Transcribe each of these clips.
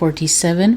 47।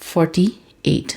48।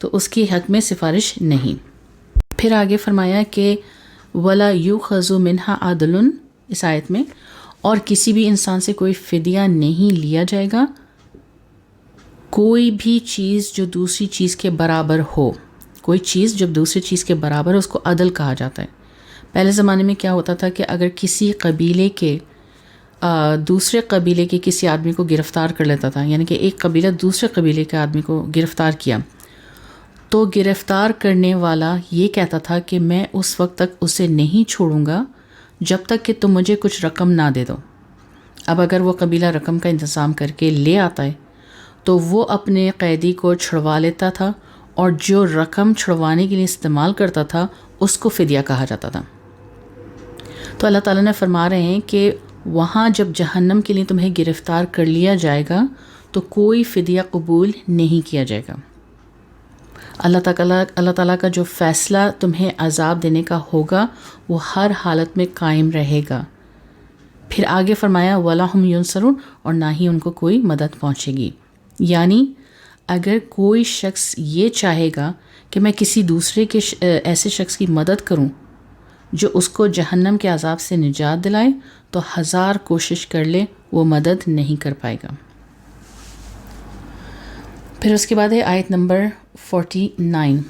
تو اس کی حق میں سفارش نہیں۔ پھر آگے فرمایا کہ ولا یؤخذ منہا عدل، اس آیت میں، اور کسی بھی انسان سے کوئی فدیہ نہیں لیا جائے گا، کوئی بھی چیز جو دوسری چیز کے برابر ہو، کوئی چیز جب دوسری چیز کے برابر ہے اس کو عدل کہا جاتا ہے۔ پہلے زمانے میں کیا ہوتا تھا کہ اگر کسی قبیلے کے دوسرے قبیلے کے کسی آدمی کو گرفتار کر لیتا تھا، یعنی کہ ایک قبیلہ دوسرے قبیلے کے آدمی کو گرفتار کیا، تو گرفتار کرنے والا یہ کہتا تھا کہ میں اس وقت تک اسے نہیں چھوڑوں گا جب تک کہ تم مجھے کچھ رقم نہ دے دو۔ اب اگر وہ قبیلہ رقم کا انتظام کر کے لے آتا ہے تو وہ اپنے قیدی کو چھڑوا لیتا تھا، اور جو رقم چھڑوانے کے لیے استعمال کرتا تھا اس کو فدیہ کہا جاتا تھا۔ تو اللہ تعالیٰ نے فرما رہے ہیں کہ وہاں جب جہنم کے لیے تمہیں گرفتار کر لیا جائے گا تو کوئی فدیہ قبول نہیں کیا جائے گا۔ اللہ تعالیٰ کا جو فیصلہ تمہیں عذاب دینے کا ہوگا وہ ہر حالت میں قائم رہے گا۔ پھر آگے فرمایا وَلَا هُمْ يُنصَرُونَ، اور نہ ہی ان کو کوئی مدد پہنچے گی۔ یعنی اگر کوئی شخص یہ چاہے گا کہ میں کسی دوسرے کے ایسے شخص کی مدد کروں جو اس کو جہنم کے عذاب سے نجات دلائے، تو 1000 کوشش کر لے وہ مدد نہیں کر پائے گا۔ پھر اس کے بعد ہے آیت نمبر 49،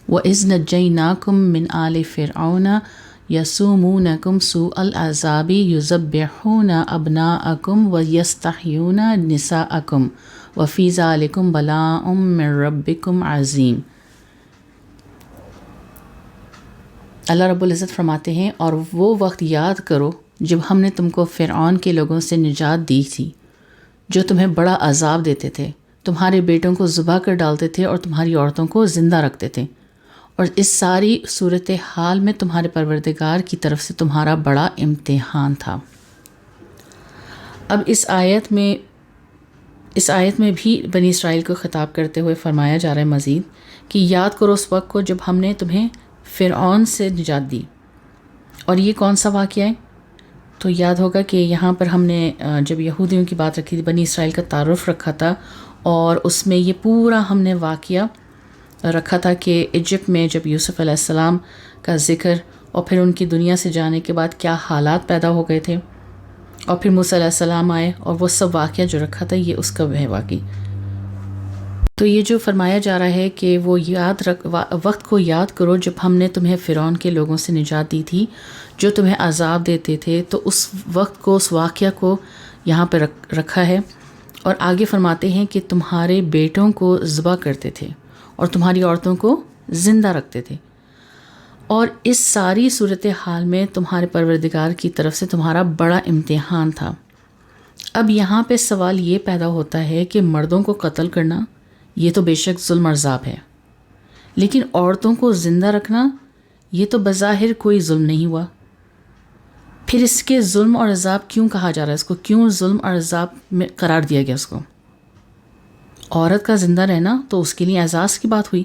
وَإِذْ نَجَّيْنَاكُمْ مِنْ آلِ فِرْعَوْنَ يَسُومُونَكُمْ سُوءَ الْعَذَابِ يُذَبِّحُونَ أَبْنَاءَكُمْ وَيَسْتَحْيُونَ نِسَاءَكُمْ وَفِي ذَلِكُمْ بَلَاءٌ مِّن رَبِّكُمْ عَظِيمٌ۔ اللہ رب العزت فرماتے ہیں اور وہ وقت یاد کرو جب ہم نے تم کو فرعون کے لوگوں سے نجات دی تھی، جو تمہیں بڑا عذاب دیتے تھے، تمہارے بیٹوں کو ذبح کر ڈالتے تھے اور تمہاری عورتوں کو زندہ رکھتے تھے، اور اس ساری صورتحال میں تمہارے پروردگار کی طرف سے تمہارا بڑا امتحان تھا۔ اب اس آیت میں بھی بنی اسرائیل کو خطاب کرتے ہوئے فرمایا جا رہا ہے مزید کہ یاد کرو اس وقت کو جب ہم نے تمہیں فرعون سے نجات دی۔ اور یہ کون سا واقعہ ہے؟ تو یاد ہوگا کہ یہاں پر ہم نے جب یہودیوں کی بات رکھی تھی، بنی اسرائیل کا تعارف رکھا تھا، اور اس میں یہ پورا ہم نے واقعہ رکھا تھا کہ ایجپٹ میں جب یوسف علیہ السلام کا ذکر، اور پھر ان کی دنیا سے جانے کے بعد کیا حالات پیدا ہو گئے تھے، اور پھر موسیٰ علیہ السلام آئے، اور وہ سب واقعہ جو رکھا تھا یہ اس کا ہے واقعی۔ تو یہ جو فرمایا جا رہا ہے کہ وہ وقت کو یاد کرو جب ہم نے تمہیں فرعون کے لوگوں سے نجات دی تھی جو تمہیں عذاب دیتے تھے، تو اس وقت کو، اس واقعہ کو یہاں پہ رکھا ہے، اور آگے فرماتے ہیں کہ تمہارے بیٹوں کو ذبح کرتے تھے اور تمہاری عورتوں کو زندہ رکھتے تھے، اور اس ساری صورتحال میں تمہارے پروردگار کی طرف سے تمہارا بڑا امتحان تھا۔ اب یہاں پہ سوال یہ پیدا ہوتا ہے کہ مردوں کو قتل کرنا یہ تو بے شک ظلم اور عذاب ہے، لیکن عورتوں کو زندہ رکھنا یہ تو بظاہر کوئی ظلم نہیں ہوا، پھر اس کے ظلم اور عذاب کیوں کہا جا رہا ہے؟ اس کو کیوں ظلم اور عذاب میں قرار دیا گیا؟ اس کو عورت کا زندہ رہنا تو اس کے لیے اعزاز کی بات ہوئی،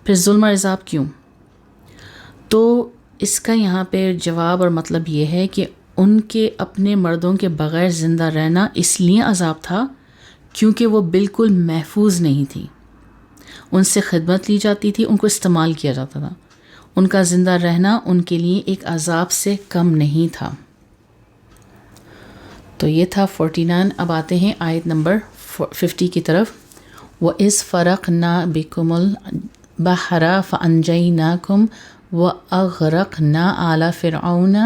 پھر ظلم اور عذاب کیوں؟ تو اس کا یہاں پہ جواب اور مطلب یہ ہے کہ ان کے اپنے مردوں کے بغیر زندہ رہنا اس لیے عذاب تھا کیونکہ وہ بالکل محفوظ نہیں تھی، ان سے خدمت لی جاتی تھی، ان کو استعمال کیا جاتا تھا، ان کا زندہ رہنا ان کے لیے ایک عذاب سے کم نہیں تھا۔ تو یہ تھا 49۔ اب آتے ہیں آیت نمبر 50 کی طرف۔ وَإِذْ فَرَقْنَا بِكُمُ الْبَحْرَ فَأَنْجَيْنَاكُمْ وَأَغْرَقْنَا آلَ فِرْعَوْنَ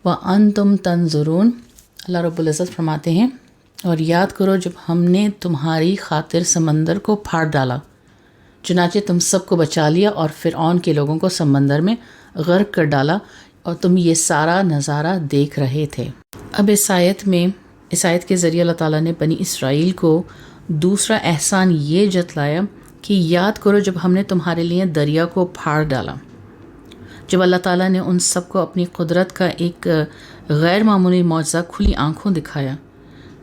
وَأَنْتُمْ تَنْظُرُونَ۔ اللہ رب العزت فرماتے ہیں اور یاد کرو جب ہم نے تمہاری خاطر سمندر کو پھاڑ ڈالا، چنانچہ تم سب کو بچا لیا اور فرعون کے لوگوں کو سمندر میں غرق کر ڈالا، اور تم یہ سارا نظارہ دیکھ رہے تھے۔ اب اس آیت کے ذریعے اللہ تعالیٰ نے بنی اسرائیل کو دوسرا احسان یہ جتلایا کہ یاد کرو جب ہم نے تمہارے لیے دریا کو پھاڑ ڈالا، جب اللہ تعالیٰ نے ان سب کو اپنی قدرت کا ایک غیر معمولی معجزہ کھلی آنکھوں دکھایا،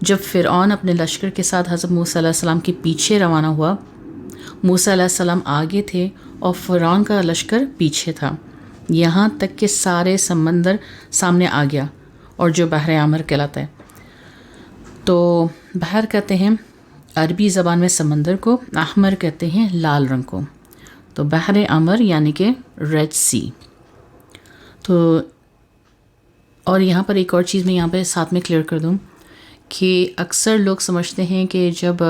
جب فرعون اپنے لشکر کے ساتھ حضرت موسیٰ علیہ السلام کے پیچھے روانہ ہوا، موسیٰ علیہ السلام آگے تھے اور فرعون کا لشکر پیچھے تھا، یہاں تک کہ سارے سمندر سامنے آ گیا، اور جو بحر احمر کہلاتا ہے۔ تو بحر کہتے ہیں عربی زبان میں سمندر کو احمر کہتے ہیں، لال رنگ کو، تو بحر احمر یعنی کہ ریڈ سی. تو اور یہاں پر ایک اور چیز میں یہاں پہ ساتھ میں کلیئر کر دوں کہ اکثر لوگ سمجھتے ہیں کہ جب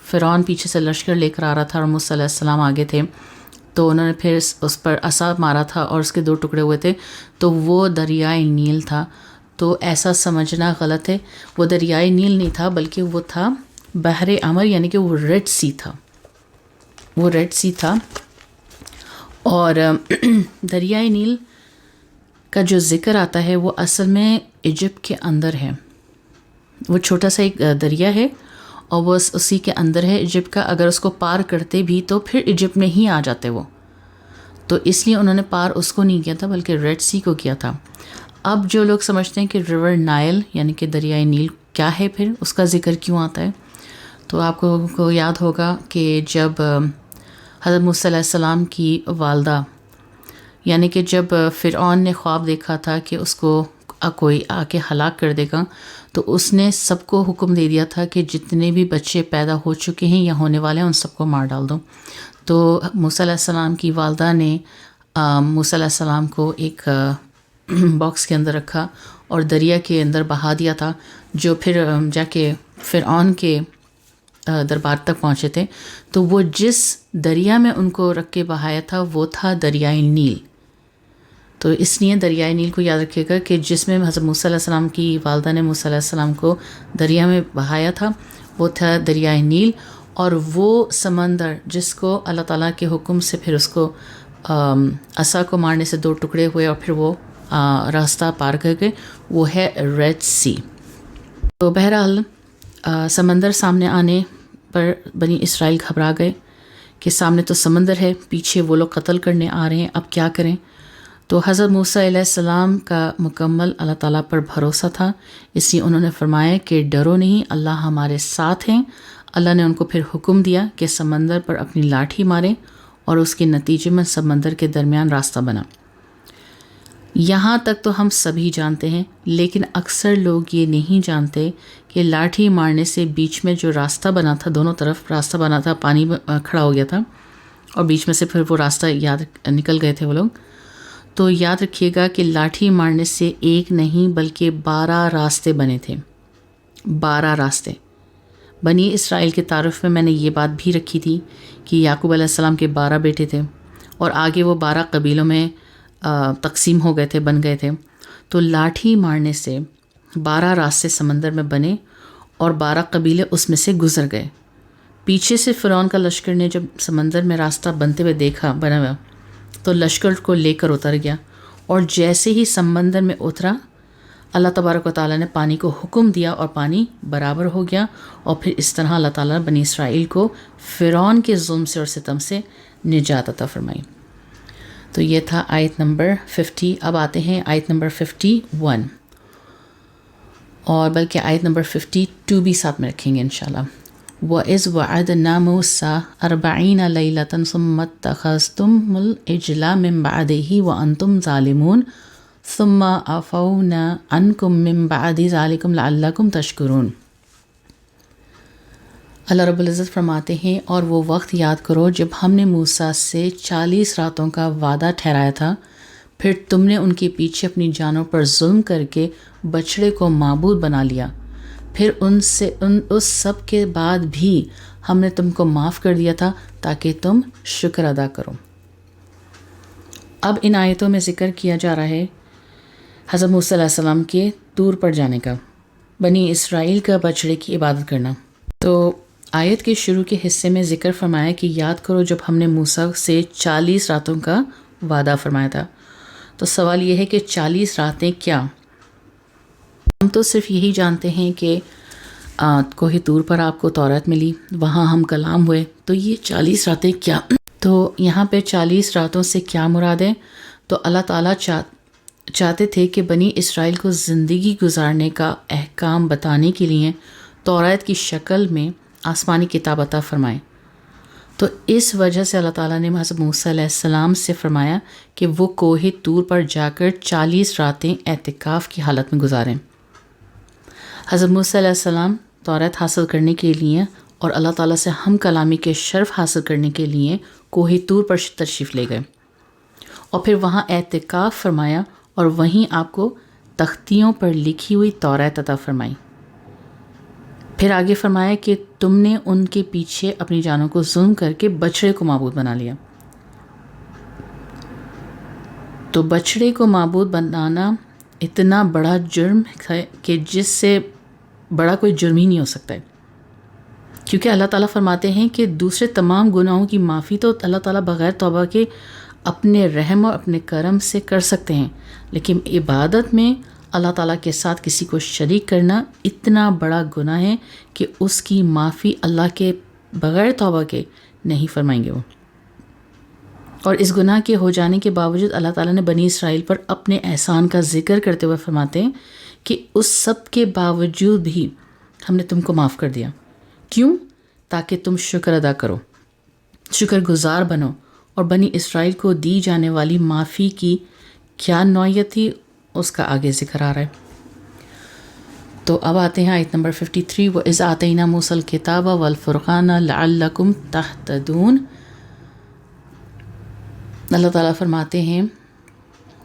فرعون پیچھے سے لشکر لے کر آ رہا تھا اور موسیٰ علیہ السلام آگے تھے تو انہوں نے پھر اس پر عصا مارا تھا اور اس کے 2 ٹکڑے ہوئے تھے، تو وہ دریائے نیل تھا. تو ایسا سمجھنا غلط ہے، وہ دریائے نیل نہیں تھا بلکہ وہ تھا بحر احمر یعنی کہ وہ ریڈ سی تھا، وہ ریڈ سی تھا. اور دریائے نیل کا جو ذکر آتا ہے وہ اصل میں ایجپٹ کے اندر ہے. وہ چھوٹا سا ایک دریا ہے اور وہ اسی کے اندر ہے ایجپٹ کا. اگر اس کو پار کرتے بھی تو پھر ایجپٹ میں ہی آ جاتے وہ، تو اس لیے انہوں نے پار اس کو نہیں کیا تھا بلکہ ریڈ سی کو کیا تھا. اب جو لوگ سمجھتے ہیں کہ ریور نائل یعنی کہ دریائے نیل کیا ہے، پھر اس کا ذکر کیوں آتا ہے، تو آپ کو یاد ہوگا کہ جب حضرت موسیٰ علیہ السلام کی والدہ یعنی کہ جب فرعون نے خواب دیکھا تھا کہ اس کو کوئی آ کے ہلاک کر دے گا، تو اس نے سب کو حکم دے دیا تھا کہ جتنے بھی بچے پیدا ہو چکے ہیں یا ہونے والے ہیں ان سب کو مار ڈال دو. تو موسیٰ علیہ السلام کی والدہ نے موسیٰ علیہ السلام کو ایک باکس کے اندر رکھا اور دریا کے اندر بہا دیا تھا، جو پھر جا کے فرعون کے دربار تک پہنچے تھے. تو وہ جس دریا میں ان کو رکھ کے بہایا تھا وہ تھا دریائے نیل. تو اس لیے دریائے نیل کو یاد رکھیے گا کہ جس میں حضرت موسیٰ علیہ السلام کی والدہ نے موسیٰ علیہ السلام کو دریا میں بہایا تھا وہ تھا دریائے نیل. اور وہ سمندر جس کو اللہ تعالیٰ کے حکم سے پھر اس کو عصا کو مارنے سے 2 ٹکڑے ہوئے اور پھر وہ راستہ پار کر گئے، وہ ہے ریڈ سی. تو بہرحال سمندر سامنے آنے پر بنی اسرائیل گھبرا گئے کہ سامنے تو سمندر ہے، پیچھے وہ لوگ قتل کرنے آ رہے ہیں، اب کیا کریں. تو حضرت موسیٰ علیہ السلام کا مکمل اللہ تعالیٰ پر بھروسہ تھا، اس لیے انہوں نے فرمایا کہ ڈرو نہیں، اللہ ہمارے ساتھ ہیں. اللہ نے ان کو پھر حکم دیا کہ سمندر پر اپنی لاٹھی ماریں اور اس کے نتیجے میں سمندر کے درمیان راستہ بنا. یہاں تک تو ہم سبھی جانتے ہیں، لیکن اکثر لوگ یہ نہیں جانتے کہ لاٹھی مارنے سے بیچ میں جو راستہ بنا تھا، دونوں طرف راستہ بنا تھا، پانی کھڑا ہو گیا تھا اور بیچ میں سے پھر وہ راستہ نکل گئے تھے وہ لوگ. تو یاد رکھیے گا کہ لاٹھی مارنے سے ایک نہیں بلکہ 12 راستے بنے تھے. 12 راستے. بنی اسرائیل کے تعارف میں نے یہ بات بھی رکھی تھی کہ یعقوب علیہ السلام کے 12 بیٹے تھے اور آگے وہ 12 قبیلوں میں تقسیم ہو گئے تھے، بن گئے تھے. تو لاٹھی مارنے سے 12 راستے سمندر میں بنے اور 12 قبیلے اس میں سے گزر گئے. پیچھے سے فرعون کا لشکر نے جب سمندر میں راستہ بنتے ہوئے دیکھا بنا ہوا تو لشکر کو لے کر اتر گیا، اور جیسے ہی سمندر میں اترا اللہ تبارک و تعالیٰ نے پانی کو حکم دیا اور پانی برابر ہو گیا، اور پھر اس طرح اللہ تعالیٰ نے بنی اسرائیل کو فرعون کے ظلم سے اور ستم سے نجات عطا فرمائی. تو یہ تھا آیت نمبر 50. اب آتے ہیں آیت نمبر 51، اور بلکہ آیت نمبر 52 بھی ساتھ میں رکھیں گے انشاءاللہ. وَإِذْ وَعَدْنَا مُوسَىٰ 40 لَيْلَةً ثُمَّ اتَّخَذْتُمُ الْعِجْلَ مِن بَعْدِهِ وَأَنْتُمْ ظَالِمُونَ ثُمَّ عَفَوْنَا عَنْكُم مِّن بَعْدِ ذَلِكُمْ لَعَلَّكُمْ تَشْكُرُونَ. اللہ رب العزت فرماتے ہیں، اور وہ وقت یاد کرو جب ہم نے موسیٰ سے 40 راتوں کا وعدہ ٹھہرایا تھا، پھر تم نے ان کے پیچھے اپنی جانوں پر ظلم کر کے بچڑے کو معبود بنا لیا. پھر اس سب کے بعد بھی ہم نے تم کو معاف کر دیا تھا تاکہ تم شکر ادا کرو. اب ان آیتوں میں ذکر کیا جا رہا ہے حضرت موسیٰ علیہ السلام کے طور پر جانے کا، بنی اسرائیل کا بچڑے کی عبادت کرنا. تو آیت کے شروع کے حصے میں ذکر فرمایا کہ یاد کرو جب ہم نے موسیٰ سے 40 راتوں کا وعدہ فرمایا تھا. تو سوال یہ ہے کہ 40 راتیں کیا؟ ہم تو صرف یہی جانتے ہیں کہ کوہ طور پر آپ کو تورات ملی، وہاں ہم کلام ہوئے، تو یہ 40 راتیں کیا؟ تو یہاں پہ 40 راتوں سے کیا مراد ہے؟ تو اللہ تعالیٰ چاہتے تھے کہ بنی اسرائیل کو زندگی گزارنے کا احکام بتانے کے لیے تورات کی شکل میں آسمانی کتاب عطا فرمائے. تو اس وجہ سے اللہ تعالیٰ نے حضرت موسیٰ علیہ السلام سے فرمایا کہ وہ کوہ طور پر جا کر 40 راتیں اعتکاف کی حالت میں گزاریں. حضرت موسیٰ علیہ السلام تورات حاصل کرنے کے لیے اور اللہ تعالیٰ سے ہم کلامی کے شرف حاصل کرنے کے لیے کوہ طور پر تشریف لے گئے اور پھر وہاں اعتکاف فرمایا اور وہیں آپ کو تختیوں پر لکھی ہوئی توریت عطا فرمائی۔ پھر آگے فرمایا کہ تم نے ان کے پیچھے اپنی جانوں کو ظلم کر کے بچڑے کو معبود بنا لیا۔ تو بچڑے کو معبود بنانا اتنا بڑا جرم ہے کہ جس سے بڑا کوئی جرم ہی نہیں ہو سکتا ہے، کیونکہ اللہ تعالیٰ فرماتے ہیں کہ دوسرے تمام گناہوں کی معافی تو اللہ تعالیٰ بغیر توبہ کے اپنے رحم اور اپنے کرم سے کر سکتے ہیں، لیکن عبادت میں اللہ تعالیٰ کے ساتھ کسی کو شریک کرنا اتنا بڑا گناہ ہے کہ اس کی معافی اللہ کے بغیر توبہ کے نہیں فرمائیں گے وہ۔ اور اس گناہ کے ہو جانے کے باوجود اللہ تعالیٰ نے بنی اسرائیل پر اپنے احسان کا ذکر کرتے ہوئے فرماتے ہیں کہ اس سب کے باوجود بھی ہم نے تم کو معاف کر دیا۔ کیوں؟ تاکہ تم شکر ادا کرو، شکر گزار بنو، اور بنی اسرائیل کو دی جانے والی معافی کی کیا نوعیت تھی اس کا آگے ذکر آ رہا ہے۔ تو اب آتے ہیں آیت نمبر 53، وَإِذْ آتَيْنَا مُوسَى الْكِتَابَ وَالْفُرْقَانَ لَعَلَّكُمْ تَهْتَدُونَ۔ اللہ تعالیٰ فرماتے ہیں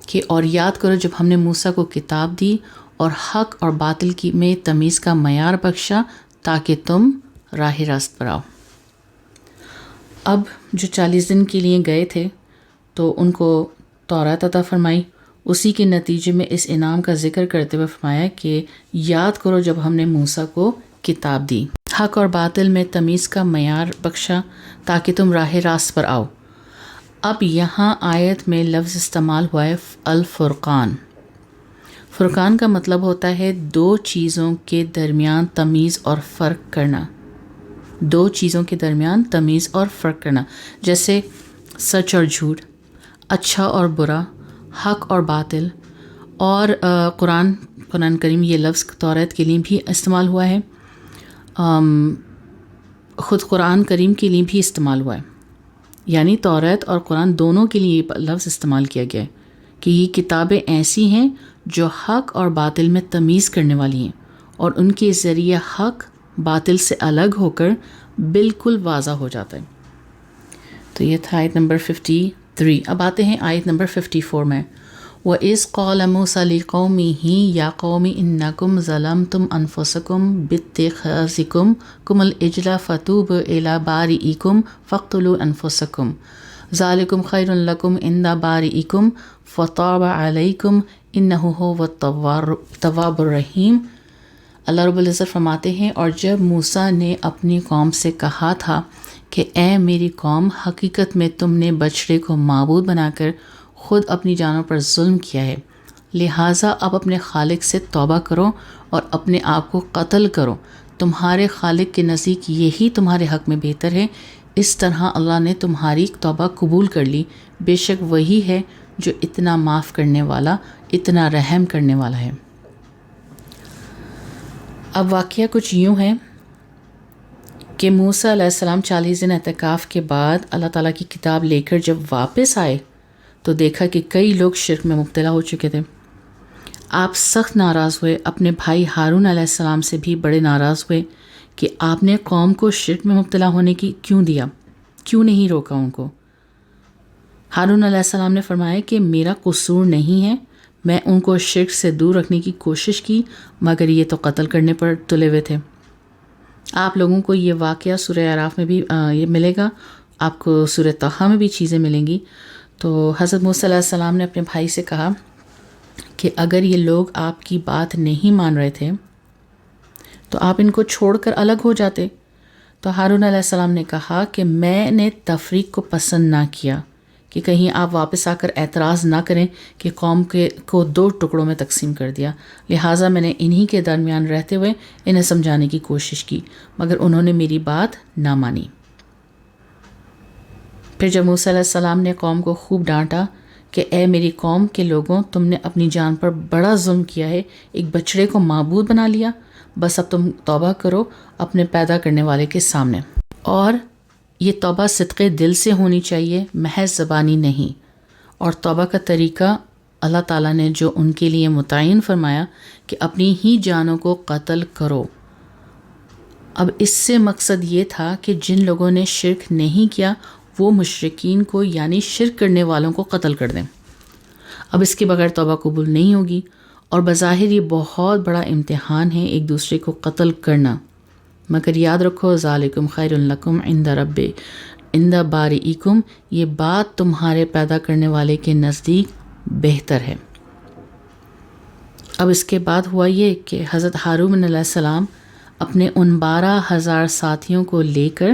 کہ اور یاد کرو جب ہم نے موسیٰ کو کتاب دی اور حق اور باطل کی میں تمیز کا معیار بخشا تاکہ تم راہ راست پر آؤ۔ اب جو 40 دن کے لیے گئے تھے تو ان کو توریت عطا فرمائی، اسی کے نتیجے میں اس انعام کا ذکر کرتے ہوئے فرمایا کہ یاد کرو جب ہم نے موسیٰ کو کتاب دی، حق اور باطل میں تمیز کا معیار بخشا تاکہ تم راہ راست پر آؤ۔ اب یہاں آیت میں لفظ استعمال ہوا ہے الفرقان۔ فرقان کا مطلب ہوتا ہے دو چیزوں کے درمیان تمیز اور فرق کرنا، دو چیزوں کے درمیان تمیز اور فرق کرنا، جیسے سچ اور جھوٹ، اچھا اور برا، حق اور باطل۔ اور قرآن کریم یہ لفظ توریت کے لیے بھی استعمال ہوا ہے، خود قرآن کریم کے لیے بھی استعمال ہوا ہے، یعنی توریت اور قرآن دونوں کے لیے یہ لفظ استعمال کیا گیا ہے کہ یہ کتابیں ایسی ہیں جو حق اور باطل میں تمیز کرنے والی ہیں اور ان کے ذریعے حق باطل سے الگ ہو کر بالکل واضح ہو جاتا ہے۔ تو یہ تھا آیت نمبر 53۔ اب آتے ہیں آیت نمبر 54 میں، وَإِذْ قَالَ مُوسَىٰ لِقَوْمِهِ يَا قَوْمِ إِنَّكُمْ ظَلَمْتُمْ أَنفُسَكُمْ بِاتِّخَاذِكُمُ الْعِجْلَ فَتُوبُوا إِلَىٰ بَارِئِكُمْ فَاقْتُلُوا أَنفُسَكُمْ ذَٰلِكُمْ خَيْرٌ لَكُمْ عِندَ بَارِئِكُمْ فَتَابَ عَلَيْكُمْ إِنَّهُ هُوَ التَّوَّابُ الرَّحِيمُ۔ اللہ رب العزت فرماتے ہیں، اور جب موسیٰ نے اپنی قوم سے کہا تھا کہ اے میری قوم، حقیقت میں تم نے بچڑے کو معبود بنا کر خود اپنی جانوں پر ظلم کیا ہے، لہٰذا اب اپنے خالق سے توبہ کرو اور اپنے آپ کو قتل کرو، تمہارے خالق کے نزدیک یہی تمہارے حق میں بہتر ہے۔ اس طرح اللہ نے تمہاری توبہ قبول کر لی، بے شک وہی ہے جو اتنا معاف کرنے والا، اتنا رحم کرنے والا ہے۔ اب واقعہ کچھ یوں ہے کہ موسیٰ علیہ السلام 40 دن اعتکاف کے بعد اللہ تعالیٰ کی کتاب لے کر جب واپس آئے تو دیکھا کہ کئی لوگ شرک میں مبتلا ہو چکے تھے۔ آپ سخت ناراض ہوئے، اپنے بھائی ہارون علیہ السلام سے بھی بڑے ناراض ہوئے کہ آپ نے قوم کو شرک میں مبتلا ہونے کی کیوں دیا، کیوں نہیں روکا ان کو۔ ہارون علیہ السلام نے فرمایا کہ میرا قصور نہیں ہے، میں ان کو شرک سے دور رکھنے کی کوشش کی، مگر یہ تو قتل کرنے پر تلے ہوئے تھے۔ آپ لوگوں کو یہ واقعہ سورہ اعراف میں بھی یہ ملے گا، آپ کو سورہ طٰہٰ میں بھی چیزیں ملیں گی۔ تو حضرت موسیٰ علیہ السلام نے اپنے بھائی سے کہا کہ اگر یہ لوگ آپ کی بات نہیں مان رہے تھے تو آپ ان کو چھوڑ کر الگ ہو جاتے۔ تو ہارون علیہ السلام نے کہا کہ میں نے تفریق کو پسند نہ کیا کہ کہیں آپ واپس آ کر اعتراض نہ کریں کہ قوم کو 2 ٹکڑوں میں تقسیم کر دیا، لہٰذا میں نے انہی کے درمیان رہتے ہوئے انہیں سمجھانے کی کوشش کی، مگر انہوں نے میری بات نہ مانی۔ پھر جب موسیٰ علیہ السلام نے قوم کو خوب ڈانٹا کہ اے میری قوم کے لوگوں، تم نے اپنی جان پر بڑا ظلم کیا ہے، ایک بچڑے کو معبود بنا لیا، بس اب تم توبہ کرو اپنے پیدا کرنے والے کے سامنے، اور یہ توبہ صدق دل سے ہونی چاہیے، محض زبانی نہیں۔ اور توبہ کا طریقہ اللہ تعالیٰ نے جو ان کے لیے متعین فرمایا کہ اپنی ہی جانوں کو قتل کرو، اب اس سے مقصد یہ تھا کہ جن لوگوں نے شرک نہیں کیا وہ مشرکین کو یعنی شرک کرنے والوں کو قتل کر دیں. اب اس کے بغیر توبہ قبول نہیں ہوگی، اور بظاہر یہ بہت بڑا امتحان ہے ایک دوسرے کو قتل کرنا، مگر یاد رکھو ذالکم خیر لکم عند بارئکم، یہ بات تمہارے پیدا کرنے والے کے نزدیک بہتر ہے. اب اس کے بعد ہوا یہ کہ حضرت ہارون علیہ السلام اپنے ان 12,000 ساتھیوں کو لے کر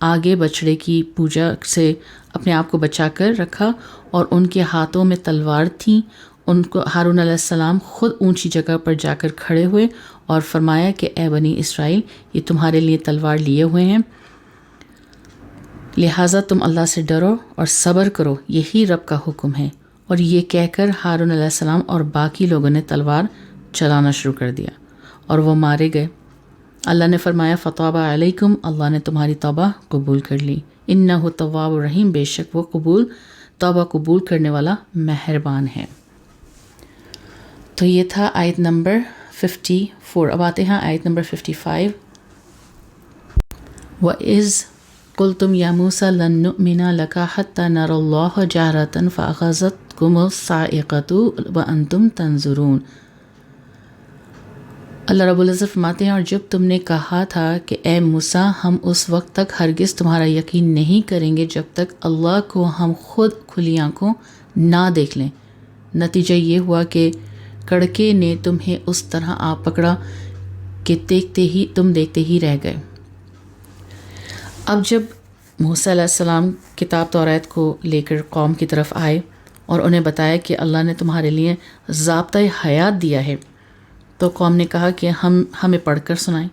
آگے بچڑے کی پوجا سے اپنے آپ کو بچا کر رکھا، اور ان کے ہاتھوں میں تلوار تھیں. ان کو ہارون علیہ السلام خود اونچی جگہ پر جا کر کھڑے ہوئے اور فرمایا کہ اے بنی اسرائیل، یہ تمہارے لیے تلوار لیے ہوئے ہیں، لہٰذا تم اللہ سے ڈرو اور صبر کرو، یہی رب کا حکم ہے. اور یہ کہہ کر ہارون علیہ السلام اور باقی لوگوں نے تلوار چلانا شروع کر دیا اور وہ مارے گئے. اللہ نے فرمایا فتاب علیکم، اللہ نے تمہاری توبہ قبول کر لی، انہ تواب الرحیم، بے شک وہ توبہ قبول کرنے والا مہربان ہے. تو یہ تھا آیت نمبر 54. اب آتے ہیں آیت نمبر 55. وَإِذْ قُلْتُمْ يَا مُوسَىٰ لَن نُّؤْمِنَ لَكَ حَتَّىٰ نَرَى اللَّهَ جَهْرَةً فَأَخَذَتْكُمُ الصَّاعِقَةُ وَأَنْتُمْ تَنظُرُونَ. اللہ رب العزت فرماتے ہیں، اور جب تم نے کہا تھا کہ اے موسیٰ ہم اس وقت تک ہرگز تمہارا یقین نہیں کریں گے جب تک اللہ کو ہم خود کھلی آنکھوں نہ دیکھ لیں، نتیجہ یہ ہوا کہ کڑکے نے تمہیں اس طرح آ پکڑا کہ تم دیکھتے ہی رہ گئے. اب جب موسیٰ علیہ السلام کتاب توریت کو لے کر قوم کی طرف آئے اور انہیں بتایا کہ اللہ نے تمہارے لیے ضابطۂ حیات دیا ہے، تو قوم نے کہا کہ ہمیں پڑھ کر سنائیں.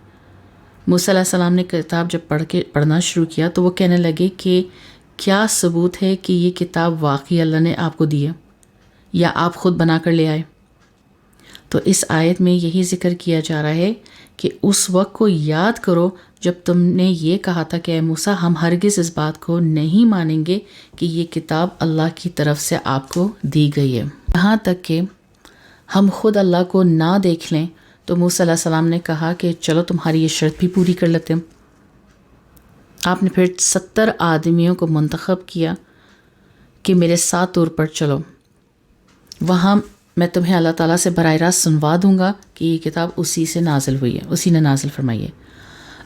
موسیٰ علیہ السلام نے کتاب جب پڑھنا شروع کیا تو وہ کہنے لگے کہ کیا ثبوت ہے کہ یہ کتاب واقعی اللہ نے آپ کو دی ہے یا آپ خود بنا کر لے آئے؟ تو اس آیت میں یہی ذکر کیا جا رہا ہے کہ اس وقت کو یاد کرو جب تم نے یہ کہا تھا کہ اے موسیٰ ہم ہرگز اس بات کو نہیں مانیں گے کہ یہ کتاب اللہ کی طرف سے آپ کو دی گئی ہے. یہاں تک کہ ہم خود اللہ کو نہ دیکھ لیں تو موسیٰ علیہ السلام نے کہا کہ چلو تمہاری یہ شرط بھی پوری کر لیتے ہیں. آپ نے پھر 70 آدمیوں کو منتخب کیا کہ میرے ساتھ طور پر چلو، وہاں میں تمہیں اللہ تعالیٰ سے براہ راست سنوا دوں گا کہ یہ کتاب اسی سے نازل ہوئی ہے، اسی نے نازل فرمائی ہے.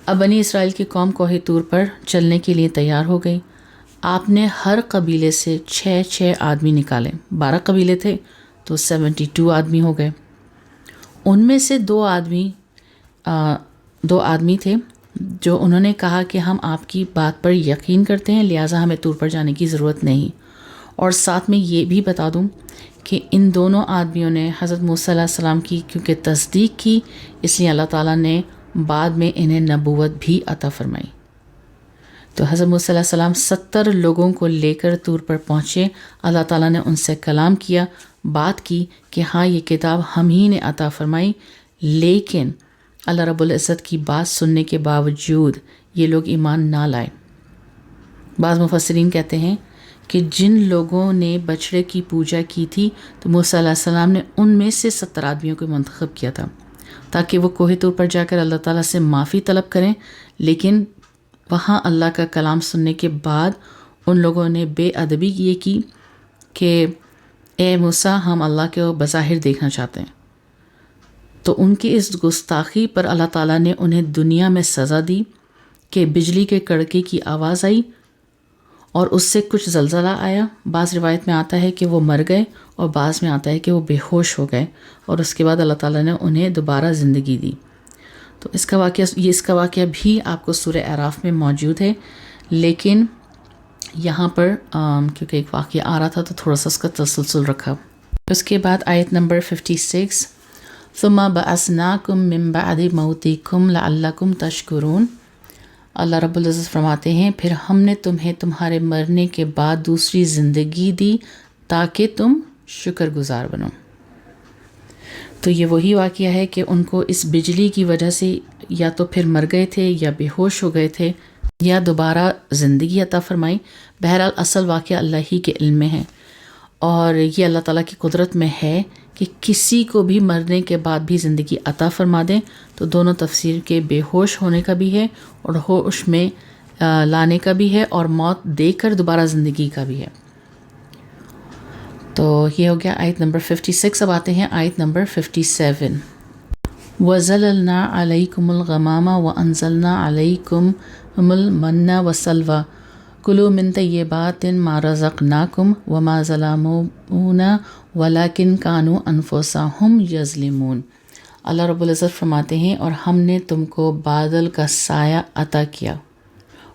اب بنی اسرائیل کی قوم کوہ طور پر چلنے کے لیے تیار ہو گئی. آپ نے ہر قبیلے سے 6 آدمی نکالے، 12 قبیلے تھے تو 72 آدمی ہو گئے. ان میں سے دو آدمی تھے جو انہوں نے کہا کہ ہم آپ کی بات پر یقین کرتے ہیں، لہٰذا ہمیں طور پر جانے کی ضرورت نہیں. اور ساتھ میں یہ بھی بتا دوں کہ ان دونوں آدمیوں نے حضرت موسیٰ علیہ السلام کی کیونکہ تصدیق کی، اس لیے اللہ تعالیٰ نے بعد میں انہیں نبوت بھی عطا فرمائی. تو حضرت موسیٰ علیہ السلام 70 لوگوں کو لے کر طور پر پہنچے. اللہ تعالیٰ نے ان سے کلام کیا، بات کی کہ ہاں یہ کتاب ہم ہی نے عطا فرمائی، لیکن اللہ رب العزت کی بات سننے کے باوجود یہ لوگ ایمان نہ لائے. بعض مفسرین کہتے ہیں کہ جن لوگوں نے بچڑے کی پوجا کی تھی تو موسیٰ علیہ السلام نے ان میں سے 70 آدمیوں کو منتخب کیا تھا تاکہ وہ کوہ طور پر جا کر اللہ تعالیٰ سے معافی طلب کریں. لیکن وہاں اللہ کا کلام سننے کے بعد ان لوگوں نے بے ادبی یہ کی کہ اے موسیٰ ہم اللہ کو بظاہر دیکھنا چاہتے ہیں. تو ان کی اس گستاخی پر اللہ تعالیٰ نے انہیں دنیا میں سزا دی کہ بجلی کے کڑکے کی آواز آئی اور اس سے کچھ زلزلہ آیا. بعض روایت میں آتا ہے کہ وہ مر گئے اور بعض میں آتا ہے کہ وہ بے ہوش ہو گئے، اور اس کے بعد اللہ تعالیٰ نے انہیں دوبارہ زندگی دی. تو اس کا واقعہ بھی آپ کو سورہ اعراف میں موجود ہے، لیکن یہاں پر کیونکہ ایک واقعہ آ رہا تھا تو تھوڑا سا اس کا تسلسل رکھا. اس کے بعد آیت نمبر 56 ثم بعثناکم من بعد موتکم لعلکم تشکرون. اللہ رب العزت فرماتے ہیں پھر ہم نے تمہیں تمہارے مرنے کے بعد دوسری زندگی دی تاکہ تم شکر گزار بنو. تو یہ وہی واقعہ ہے کہ ان کو اس بجلی کی وجہ سے یا تو پھر مر گئے تھے یا بے ہوش ہو گئے تھے یا دوبارہ زندگی عطا فرمائی. بہرحال اصل واقعہ اللہ ہی کے علم میں ہے، اور یہ اللہ تعالیٰ کی قدرت میں ہے کہ کسی کو بھی مرنے کے بعد بھی زندگی عطا فرما دیں، تو دونوں تفسیر کے بے ہوش ہونے کا بھی ہے اور ہوش میں لانے کا بھی ہے، اور موت دیکھ کر دوبارہ زندگی کا بھی ہے۔ تو یہ ہو گیا آیت نمبر 56۔ اب آتے ہیں آیت نمبر 57۔ وَظَلَلْنَا عَلَيْكُمُ الْغَمَامَ وَأَنزَلْنَا عَلَيْكُمُ الْمَنَّ وَالسَّلْوَىٰ كُلُوا مِن طَيِّبَاتِ مَا رَزَقْنَاكُمْ وَمَا ظَلَمُونَا وَلَٰكِن كَانُوا أَنفُسَهُمْ يَظْلِمُونَ۔ اللہ رب العزت فرماتے ہیں، اور ہم نے تم کو بادل کا سایہ عطا کیا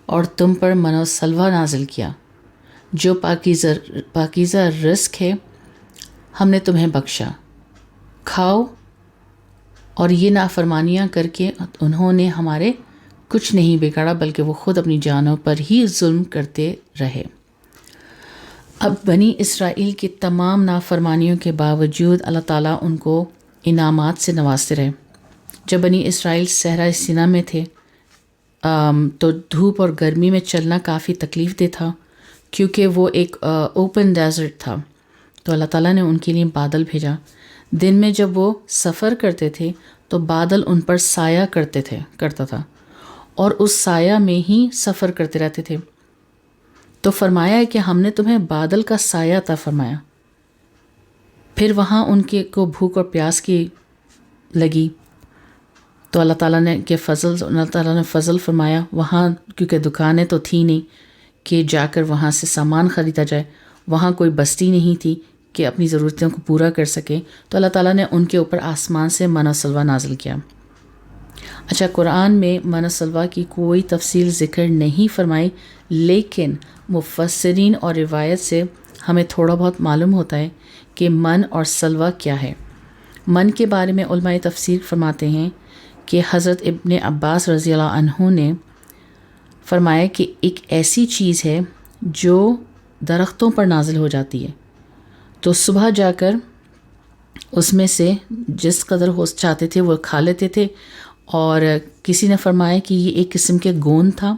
اور تم پر من و سلوہ نازل کیا، جو پاکیزہ رزق ہے ہم نے تمہیں بخشا، کھاؤ۔ اور یہ نافرمانیاں کر کے انہوں نے ہمارے کچھ نہیں بگاڑا، بلکہ وہ خود اپنی جانوں پر ہی ظلم کرتے رہے۔ اب بنی اسرائیل کی تمام نافرمانیوں کے باوجود اللہ تعالیٰ ان کو انعامات سے نوازتے رہے۔ جب بنی اسرائیل صحرائے سینا میں تھے تو دھوپ اور گرمی میں چلنا کافی تکلیف دہ تھا، کیونکہ وہ ایک اوپن ڈیزرٹ تھا۔ تو اللہ تعالیٰ نے ان کے لیے بادل بھیجا۔ دن میں جب وہ سفر کرتے تھے تو بادل ان پر سایہ کرتا تھا، اور اس سایہ میں ہی سفر کرتے رہتے تھے۔ تو فرمایا ہے کہ ہم نے تمہیں بادل کا سایہ عطا فرمایا۔ پھر وہاں ان کو بھوک اور پیاس کی لگی، تو اللہ تعالیٰ نے فضل فرمایا۔ وہاں کیونکہ دکانیں تو تھی نہیں کہ جا کر وہاں سے سامان خریدا جائے، وہاں کوئی بستی نہیں تھی کہ اپنی ضرورتوں کو پورا کر سکے، تو اللہ تعالیٰ نے ان کے اوپر آسمان سے من و سلوہ نازل کیا۔ اچھا، قرآن میں من و سلوہ کی کوئی تفصیل ذکر نہیں فرمائی، لیکن مفسرین اور روایت سے ہمیں تھوڑا بہت معلوم ہوتا ہے کہ من اور سلوہ کیا ہے۔ من کے بارے میں علماء تفسیر فرماتے ہیں کہ حضرت ابن عباس رضی اللہ عنہ نے فرمایا کہ ایک ایسی چیز ہے جو درختوں پر نازل ہو جاتی ہے، تو صبح جا کر اس میں سے جس قدر ہو چاہتے تھے وہ کھا لیتے تھے۔ اور کسی نے فرمایا کہ یہ ایک قسم کے گوند تھا،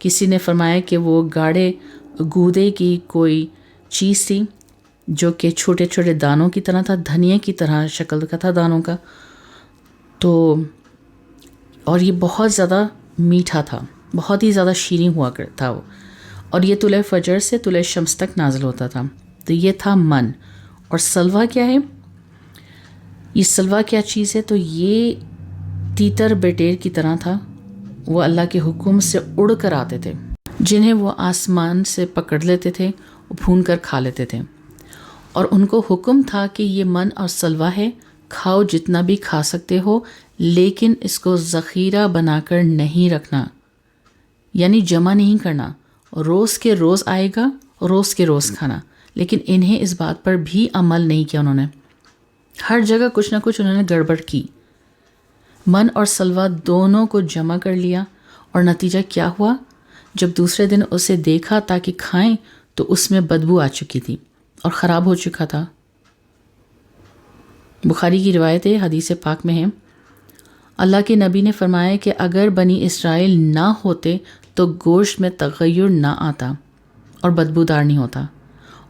کسی نے فرمایا کہ وہ گاڑے گودے کی کوئی چیز تھی جو کہ چھوٹے چھوٹے دانوں کی طرح تھا، دھنیا کی طرح شکل کا تھا دانوں کا۔ تو اور یہ بہت زیادہ میٹھا تھا، بہت ہی زیادہ شیریں ہوا تھا وہ، اور یہ طلوع فجر سے طلوع شمس تک نازل ہوتا تھا۔ تو یہ تھا من۔ اور سلوہ کیا ہے؟ یہ سلوہ کیا چیز ہے؟ تو یہ تیتر بٹیر کی طرح تھا، وہ اللہ کے حکم سے اڑ کر آتے تھے، جنہیں وہ آسمان سے پکڑ لیتے تھے، بھون کر کھا لیتے تھے، اور ان کو حکم تھا کہ یہ من اور سلوہ ہے، کھاؤ جتنا بھی کھا سکتے ہو، لیکن اس کو ذخیرہ بنا کر نہیں رکھنا، یعنی جمع نہیں کرنا، روز کے روز آئے گا، روز کے روز کھانا۔ لیکن انہیں اس بات پر بھی عمل نہیں کیا، انہوں نے ہر جگہ کچھ نہ کچھ انہوں نے گڑبڑ کی۔ من اور سلوہ دونوں کو جمع کر لیا، اور نتیجہ کیا ہوا؟ جب دوسرے دن اسے دیکھا تاکہ کھائیں تو اس میں بدبو آ چکی تھی اور خراب ہو چکا تھا۔ بخاری کی روایت ہے، حدیث پاک میں ہے، اللہ کے نبی نے فرمایا کہ اگر بنی اسرائیل نہ ہوتے تو گوشت میں تغیر نہ آتا اور بدبودار نہیں ہوتا،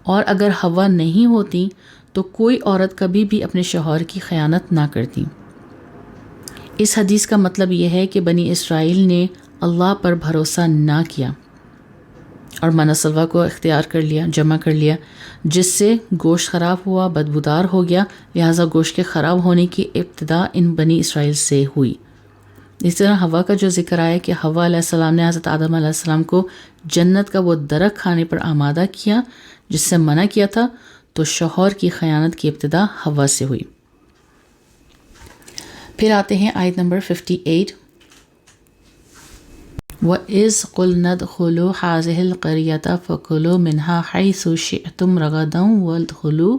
اور اگر حوا نہیں ہوتی تو کوئی عورت کبھی بھی اپنے شوہر کی خیانت نہ کرتی۔ اس حدیث کا مطلب یہ ہے کہ بنی اسرائیل نے اللہ پر بھروسہ نہ کیا اور من و سلوہ کو اختیار کر لیا، جمع کر لیا، جس سے گوشت خراب ہوا، بدبودار ہو گیا، لہٰذا گوشت کے خراب ہونے کی ابتدا ان بنی اسرائیل سے ہوئی۔ اس طرح حوا کا جو ذکر آیا کہ حوا علیہ السلام نے حضرت آدم علیہ السلام کو جنت کا وہ درخت کھانے پر آمادہ کیا جس سے منع کیا تھا، تو شوہر کی خیانت کی ابتدا حوا سے ہوئی۔ پھر آتے ہیں آیت نمبر 58۔ وَإِذْ قُلْنَا ادْخُلُوا هَٰذِهِ الْقَرْيَةَ فَكُلُوا مِنْهَا حَيْثُ شِئْتُمْ رَغَدًا وَادْخُلُوا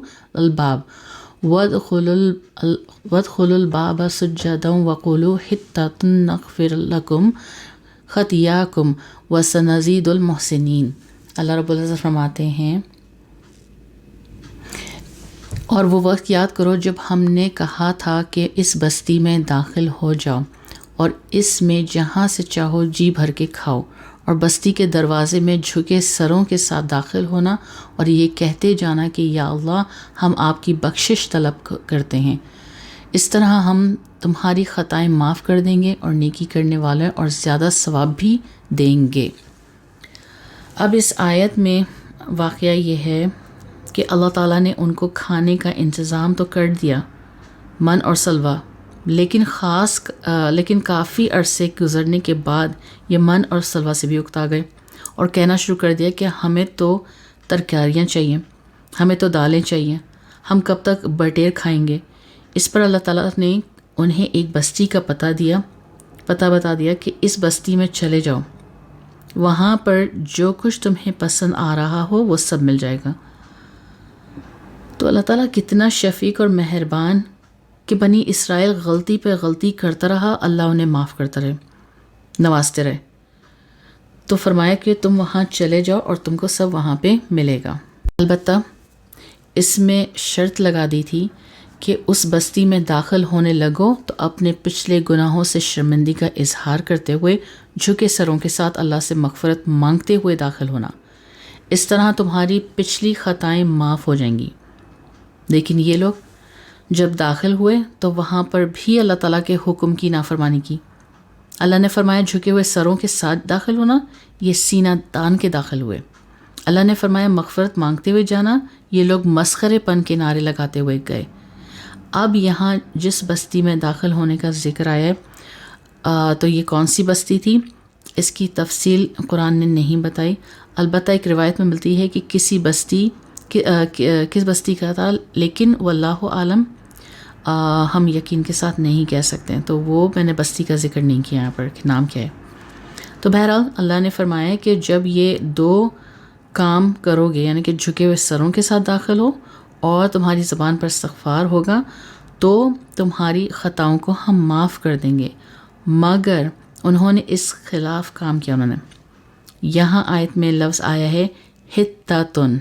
الْبَابَ سُجَّدًا وَقُولُوا حِطَّةٌ نَغْفِرْ لَكُمْ خَطِیَّاکُمْ وَسَنَزِیدُ الْمُحْسِنِینَ۔ اللہ رب العزت فرماتے ہیں، اور وہ وقت یاد کرو جب ہم نے کہا تھا کہ اس بستی میں داخل ہو جاؤ اور اس میں جہاں سے چاہو جی بھر کے کھاؤ اور بستی کے دروازے میں جھکے سروں کے ساتھ داخل ہونا اور یہ کہتے جانا کہ یا اللہ ہم آپ کی بخشش طلب کرتے ہیں، اس طرح ہم تمہاری خطائیں معاف کر دیں گے اور نیکی کرنے والے اور زیادہ ثواب بھی دیں گے۔ اب اس آیت میں واقعہ یہ ہے کہ اللہ تعالیٰ نے ان کو کھانے کا انتظام تو کر دیا، من اور سلوہ، لیکن کافی عرصے گزرنے کے بعد یہ من اور سلوہ سے بھی اکتا گئے اور کہنا شروع کر دیا کہ ہمیں تو ترکاریاں چاہیے، ہمیں تو دالیں چاہیے، ہم کب تک بٹیر کھائیں گے۔ اس پر اللہ تعالیٰ نے انہیں ایک بستی کا پتہ بتا دیا کہ اس بستی میں چلے جاؤ، وہاں پر جو کچھ تمہیں پسند آ رہا ہو وہ سب مل جائے گا۔ تو اللہ تعالیٰ کتنا شفیق اور مہربان کہ بنی اسرائیل غلطی پہ غلطی کرتا رہا، اللہ انہیں معاف کرتا رہے، نوازتے رہے۔ تو فرمایا کہ تم وہاں چلے جاؤ اور تم کو سب وہاں پہ ملے گا۔ البتہ اس میں شرط لگا دی تھی کہ اس بستی میں داخل ہونے لگو تو اپنے پچھلے گناہوں سے شرمندگی کا اظہار کرتے ہوئے جھکے سروں کے ساتھ اللہ سے مغفرت مانگتے ہوئے داخل ہونا، اس طرح تمہاری پچھلی خطائیں معاف ہو جائیں گی۔ لیکن یہ لوگ جب داخل ہوئے تو وہاں پر بھی اللہ تعالیٰ کے حکم کی نافرمانی کی۔ اللہ نے فرمایا جھکے ہوئے سروں کے ساتھ داخل ہونا، یہ سینہ تان کے داخل ہوئے۔ اللہ نے فرمایا مغفرت مانگتے ہوئے جانا، یہ لوگ مسخرے پن کے نعرے لگاتے ہوئے گئے۔ اب یہاں جس بستی میں داخل ہونے کا ذکر آیا ہے تو یہ کون سی بستی تھی، اس کی تفصیل قرآن نے نہیں بتائی۔ البتہ ایک روایت میں ملتی ہے کہ کس بستی کا تھا، لیکن واللہ عالم ہم یقین کے ساتھ نہیں کہہ سکتے، تو وہ میں نے بستی کا ذکر نہیں کیا یہاں پر کہ نام کیا ہے۔ تو بہرحال اللہ نے فرمایا کہ جب یہ دو کام کرو گے، یعنی کہ جھکے ہوئے سروں کے ساتھ داخل ہو اور تمہاری زبان پر استغفار ہوگا، تو تمہاری خطاؤں کو ہم معاف کر دیں گے، مگر انہوں نے اس خلاف کام کیا۔ انہوں نے یہاں آیت میں لفظ آیا ہے حتاتن،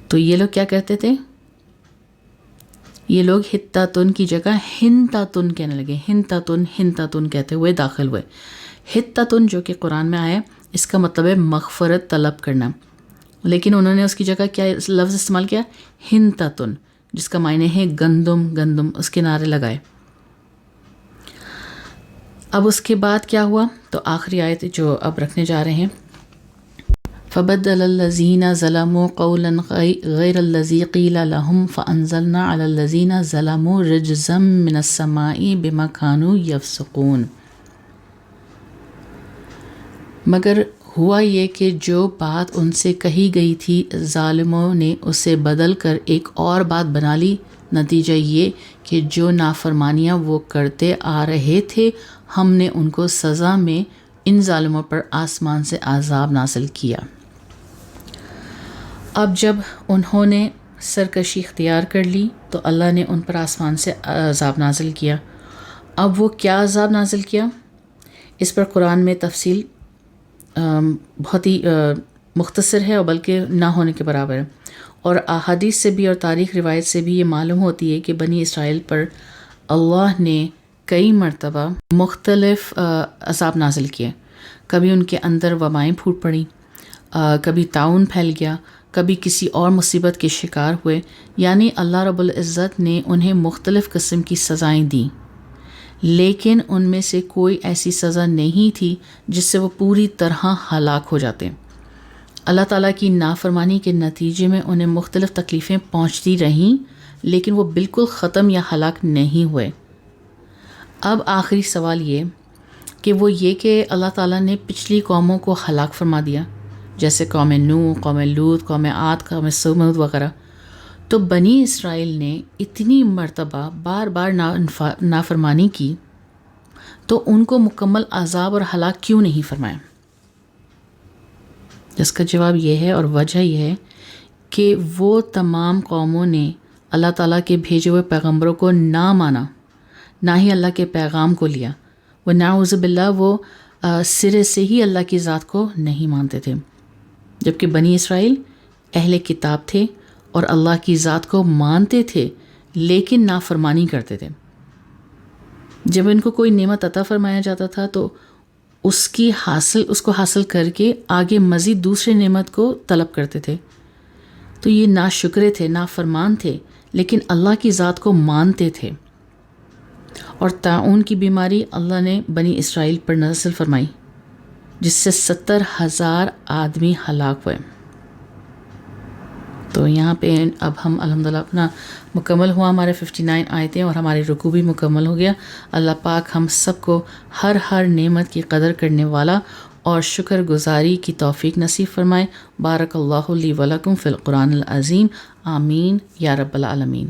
تو یہ لوگ کیا کہتے تھے؟ یہ لوگ حتاتن کی جگہ ہنتاتن کہنے لگے، ہنتاتن کہتے ہوئے داخل ہوئے۔ حتاتن جو کہ قرآن میں آیا، اس کا مطلب ہے مغفرت طلب کرنا، لیکن انہوں نے اس کی جگہ کیا لفظ استعمال کیا؟ ہنتاتن، جس کا معنی ہے گندم، اس کے نعرے لگائے۔ اب اس کے بعد کیا ہوا؟ تو آخری آیت جو اب رکھنے جا رہے ہیں، فبدل الذین ظلموا قولا غیر الذی قیل لهم فانزلنا علی الذین ظلموا رجزا من السماء بما كانوا یفسقون۔ مگر ہوا یہ کہ جو بات ان سے کہی گئی تھی ظالموں نے اسے بدل کر ایک اور بات بنا لی، نتیجہ یہ کہ جو نافرمانیاں وہ کرتے آ رہے تھے ہم نے ان کو سزا میں ان ظالموں پر آسمان سے عذاب نازل کیا۔ اب جب انہوں نے سرکشی اختیار کر لی تو اللہ نے ان پر آسمان سے عذاب نازل کیا۔ اب وہ کیا عذاب نازل کیا، اس پر قرآن میں تفصیل بہت ہی مختصر ہے اور بلکہ نہ ہونے کے برابر ہے، اور احادیث سے بھی اور تاریخ روایت سے بھی یہ معلوم ہوتی ہے کہ بنی اسرائیل پر اللہ نے کئی مرتبہ مختلف عذاب نازل کیے۔ کبھی ان کے اندر وبائیں پھوٹ پڑیں، کبھی طاعون پھیل گیا، کبھی کسی اور مصیبت کے شکار ہوئے، یعنی اللہ رب العزت نے انہیں مختلف قسم کی سزائیں دیں، لیکن ان میں سے کوئی ایسی سزا نہیں تھی جس سے وہ پوری طرح ہلاک ہو جاتے۔ اللہ تعالیٰ کی نافرمانی کے نتیجے میں انہیں مختلف تکلیفیں پہنچتی رہیں، لیکن وہ بالکل ختم یا ہلاک نہیں ہوئے۔ اب آخری سوال یہ کہ وہ یہ کہ اللہ تعالیٰ نے پچھلی قوموں کو ہلاک فرما دیا، جیسے قوم نوح، قوم لوط، قوم عاد، قوم سمود وغیرہ، تو بنی اسرائیل نے اتنی مرتبہ بار بار نافرمانی کی تو ان کو مکمل عذاب اور ہلاک کیوں نہیں فرمایا؟ جس کا جواب یہ ہے اور وجہ یہ ہے کہ وہ تمام قوموں نے اللہ تعالیٰ کے بھیجے ہوئے پیغمبروں کو نہ مانا، نہ ہی اللہ کے پیغام کو لیا، وہ نعوذ باللہ وہ سرے سے ہی اللہ کی ذات کو نہیں مانتے تھے، جبکہ بنی اسرائیل اہل کتاب تھے اور اللہ کی ذات کو مانتے تھے لیکن نافرمانی کرتے تھے۔ جب ان کو کوئی نعمت عطا فرمایا جاتا تھا تو اس کو حاصل کر کے آگے مزید دوسرے نعمت کو طلب کرتے تھے. تو یہ ناشکرے تھے، نافرمان تھے، لیکن اللہ کی ذات کو مانتے تھے. اور طاعون کی بیماری اللہ نے بنی اسرائیل پر نازل فرمائی، جس سے 70,000 آدمی ہلاک ہوئے. تو یہاں پہ اب ہم الحمدللہ اپنا مکمل ہوا ہمارے 59 آیتیں اور ہماری رکوع بھی مکمل ہو گیا. اللہ پاک ہم سب کو ہر نعمت کی قدر کرنے والا اور شکر گزاری کی توفیق نصیب فرمائے. بارک اللہ لی ولکم فی القرآن العظیم. آمین یا رب العالمین.